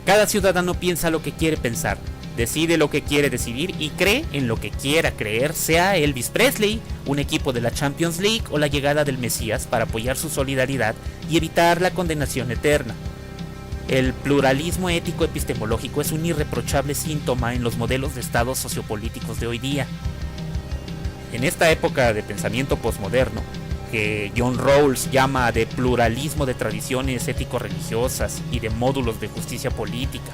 Cada ciudadano piensa lo que quiere pensar, decide lo que quiere decidir y cree en lo que quiera creer, sea Elvis Presley, un equipo de la Champions League o la llegada del Mesías para apoyar su solidaridad y evitar la condenación eterna. El pluralismo ético epistemológico es un irreprochable síntoma en los modelos de estados sociopolíticos de hoy día. En esta época de pensamiento posmoderno, que John Rawls llama de pluralismo de tradiciones ético-religiosas y de módulos de justicia política,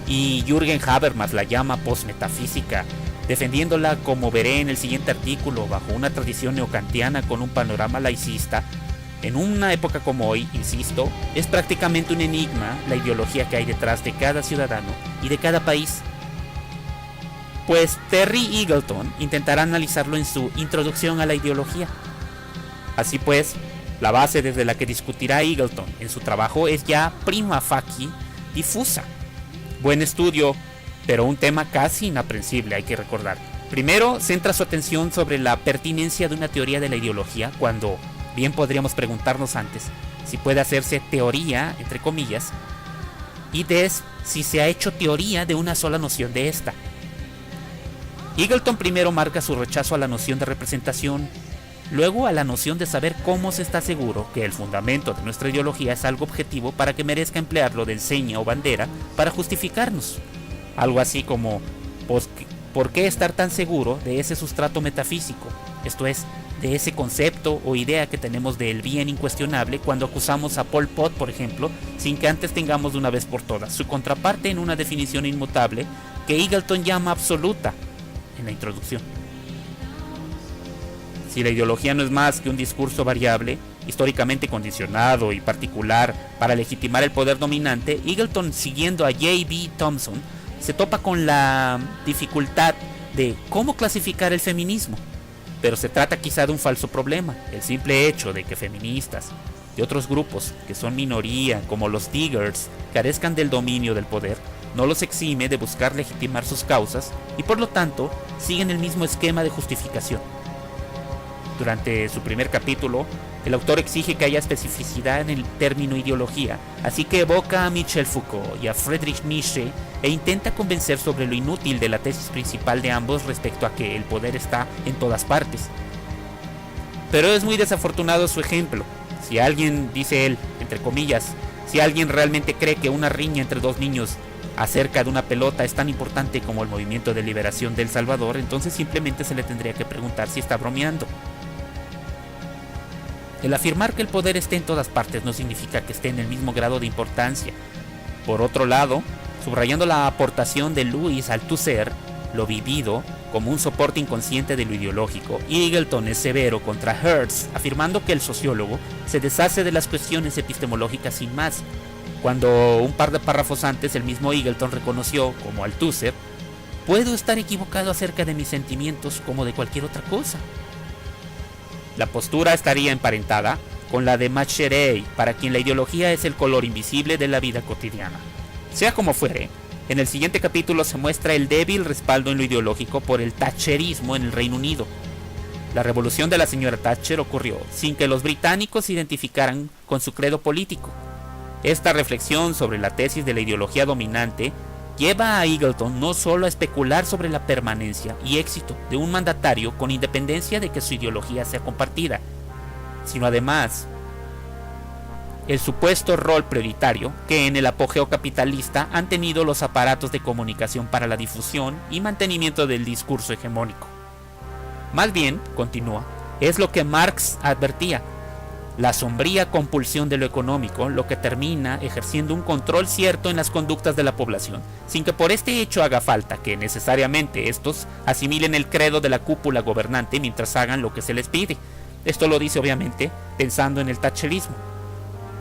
y Jürgen Habermas la llama posmetafísica, defendiéndola, como veré en el siguiente artículo, bajo una tradición neokantiana con un panorama laicista. En una época como hoy, insisto, es prácticamente un enigma la ideología que hay detrás de cada ciudadano y de cada país. Pues Terry Eagleton intentará analizarlo en su Introducción a la Ideología. Así pues, la base desde la que discutirá Eagleton en su trabajo es ya prima facie difusa. Buen estudio, pero un tema casi inaprensible, hay que recordar. Primero, centra su atención sobre la pertinencia de una teoría de la ideología, cuando bien podríamos preguntarnos antes si puede hacerse teoría, entre comillas, y si se ha hecho teoría de una sola noción de esta. Eagleton primero marca su rechazo a la noción de representación, luego a la noción de saber cómo se está seguro que el fundamento de nuestra ideología es algo objetivo para que merezca emplearlo de enseña o bandera para justificarnos. Algo así como, ¿por qué estar tan seguro de ese sustrato metafísico? Esto es, de ese concepto o idea que tenemos del bien incuestionable cuando acusamos a Pol Pot, por ejemplo, sin que antes tengamos de una vez por todas su contraparte en una definición inmutable que Eagleton llama absoluta en la introducción. Si la ideología no es más que un discurso variable, históricamente condicionado y particular para legitimar el poder dominante, Eagleton, siguiendo a J.B. Thompson, se topa con la dificultad de cómo clasificar el feminismo. Pero se trata quizá de un falso problema. El simple hecho de que feministas de otros grupos que son minoría, como los diggers, carezcan del dominio del poder, no los exime de buscar legitimar sus causas y por lo tanto siguen el mismo esquema de justificación. Durante su primer capítulo, el autor exige que haya especificidad en el término ideología, así que evoca a Michel Foucault y a Friedrich Nietzsche e intenta convencer sobre lo inútil de la tesis principal de ambos respecto a que el poder está en todas partes. Pero es muy desafortunado su ejemplo. Si alguien, dice él, entre comillas, si alguien realmente cree que una riña entre dos niños acerca de una pelota es tan importante como el movimiento de liberación de El Salvador, entonces simplemente se le tendría que preguntar si está bromeando. El afirmar que el poder esté en todas partes no significa que esté en el mismo grado de importancia. Por otro lado, subrayando la aportación de Louis Althusser, lo vivido, como un soporte inconsciente de lo ideológico, Eagleton es severo contra Hertz, afirmando que el sociólogo se deshace de las cuestiones epistemológicas sin más, cuando un par de párrafos antes el mismo Eagleton reconoció, como Althusser, puedo estar equivocado acerca de mis sentimientos como de cualquier otra cosa. La postura estaría emparentada con la de Macherey, para quien la ideología es el color invisible de la vida cotidiana. Sea como fuere, en el siguiente capítulo se muestra el débil respaldo en lo ideológico por el thatcherismo en el Reino Unido. La revolución de la señora Thatcher ocurrió sin que los británicos se identificaran con su credo político. Esta reflexión sobre la tesis de la ideología dominante lleva a Eagleton no solo a especular sobre la permanencia y éxito de un mandatario con independencia de que su ideología sea compartida, sino además el supuesto rol prioritario que en el apogeo capitalista han tenido los aparatos de comunicación para la difusión y mantenimiento del discurso hegemónico. Más bien, continúa, es lo que Marx advertía, la sombría compulsión de lo económico, lo que termina ejerciendo un control cierto en las conductas de la población, sin que por este hecho haga falta que necesariamente estos asimilen el credo de la cúpula gobernante mientras hagan lo que se les pide. Esto lo dice obviamente pensando en el thatcherismo.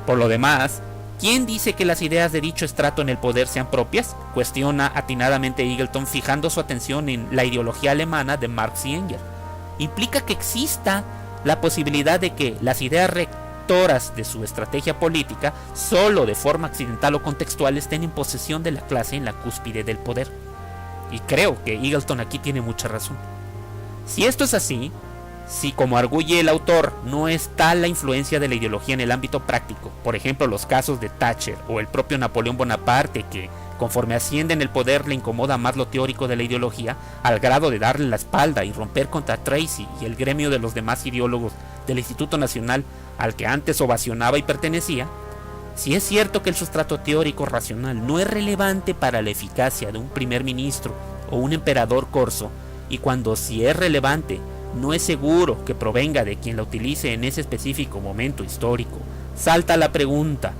Por lo demás, ¿quién dice que las ideas de dicho estrato en el poder sean propias? Cuestiona atinadamente Eagleton, fijando su atención en la ideología alemana de Marx y Engels. Implica que exista la posibilidad de que las ideas rectoras de su estrategia política, solo de forma accidental o contextual, estén en posesión de la clase en la cúspide del poder. Y creo que Eagleton aquí tiene mucha razón. Si esto es así, si como arguye el autor no es tal la influencia de la ideología en el ámbito práctico, por ejemplo los casos de Thatcher o el propio Napoleón Bonaparte que Conforme asciende en el poder, le incomoda más lo teórico de la ideología, al grado de darle la espalda y romper contra Tracy y el gremio de los demás ideólogos del Instituto Nacional al que antes ovacionaba y pertenecía. Si es cierto que el sustrato teórico racional no es relevante para la eficacia de un primer ministro o un emperador corso, y cuando si es relevante, no es seguro que provenga de quien la utilice en ese específico momento histórico, salta la pregunta: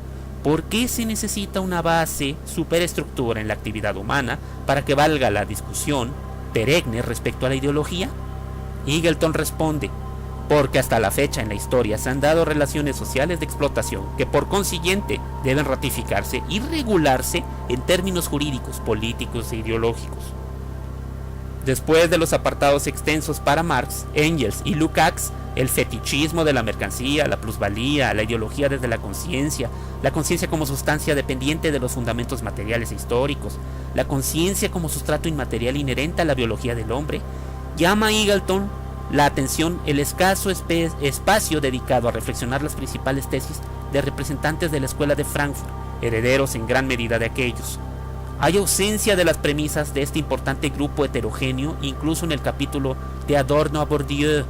¿por qué se necesita una base, superestructura en la actividad humana para que valga la discusión perenne respecto a la ideología? Eagleton responde: porque hasta la fecha en la historia se han dado relaciones sociales de explotación que por consiguiente deben ratificarse y regularse en términos jurídicos, políticos e ideológicos. Después de los apartados extensos para Marx, Engels y Lukács, el fetichismo de la mercancía, la plusvalía, la ideología desde la conciencia como sustancia dependiente de los fundamentos materiales e históricos, la conciencia como sustrato inmaterial inherente a la biología del hombre, llama a Eagleton la atención el escaso espacio dedicado a reflexionar las principales tesis de representantes de la escuela de Frankfurt, herederos en gran medida de aquellos. Hay ausencia de las premisas de este importante grupo heterogéneo, incluso en el capítulo de Adorno a Bourdieu.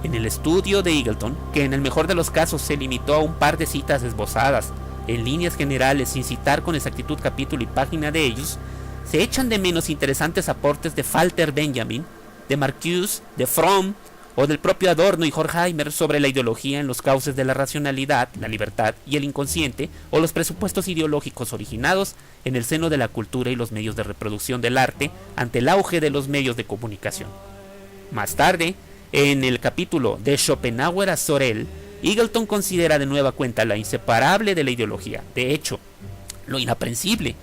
En el estudio de Eagleton, que en el mejor de los casos se limitó a un par de citas esbozadas, en líneas generales sin citar con exactitud capítulo y página de ellos, se echan de menos interesantes aportes de Walter Benjamin, de Marcuse, de Fromm o del propio Adorno y Horkheimer sobre la ideología en los cauces de la racionalidad, la libertad y el inconsciente, o los presupuestos ideológicos originados en el seno de la cultura y los medios de reproducción del arte ante el auge de los medios de comunicación. Más tarde, en el capítulo de Schopenhauer a Sorel, Eagleton considera de nueva cuenta la inseparable de la ideología, de hecho, lo inaprensible.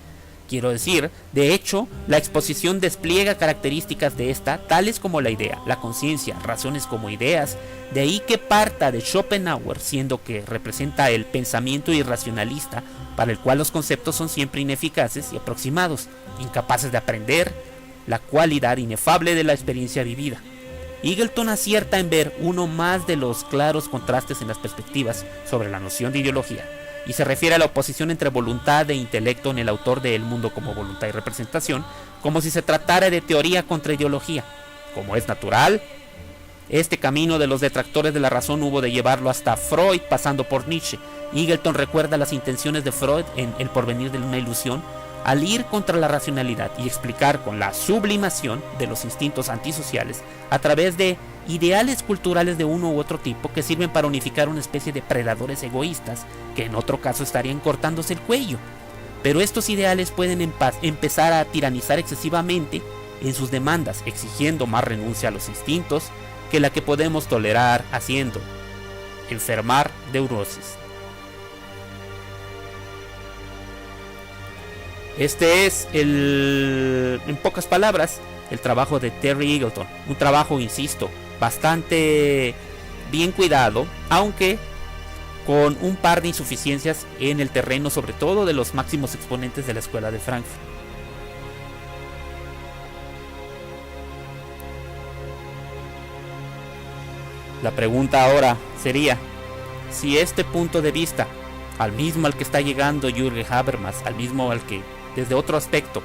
De hecho, la exposición despliega características de esta, tales como la idea, la conciencia, razones como ideas, de ahí que parta de Schopenhauer, siendo que representa el pensamiento irracionalista, para el cual los conceptos son siempre ineficaces y aproximados, incapaces de aprender la cualidad inefable de la experiencia vivida. Eagleton acierta en ver uno más de los claros contrastes en las perspectivas sobre la noción de ideología, y se refiere a la oposición entre voluntad e intelecto en el autor de El mundo como voluntad y representación, como si se tratara de teoría contra ideología. Como es natural, este camino de los detractores de la razón hubo de llevarlo hasta Freud, pasando por Nietzsche. Eagleton recuerda las intenciones de Freud en El porvenir de una ilusión, al ir contra la racionalidad y explicar con la sublimación de los instintos antisociales a través de ideales culturales de uno u otro tipo que sirven para unificar una especie de predadores egoístas que en otro caso estarían cortándose el cuello. Pero estos ideales pueden empezar a tiranizar excesivamente en sus demandas, exigiendo más renuncia a los instintos que la que podemos tolerar, haciendo enfermar de neurosis. Este es en pocas palabras, el trabajo de Terry Eagleton. Un trabajo, insisto, bastante bien cuidado, aunque con un par de insuficiencias en el terreno, sobre todo de los máximos exponentes de la escuela de Frankfurt. La pregunta ahora sería, si este punto de vista, al mismo al que está llegando Jürgen Habermas, al mismo al que desde otro aspecto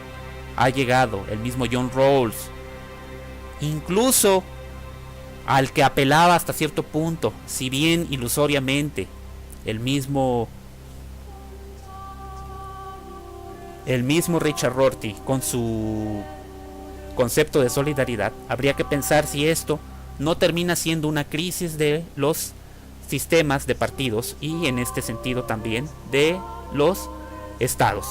ha llegado el mismo John Rawls, incluso al que apelaba hasta cierto punto, si bien ilusoriamente, el mismo Richard Rorty con su concepto de solidaridad, habría que pensar si esto no termina siendo una crisis de los sistemas de partidos y en este sentido también de los estados.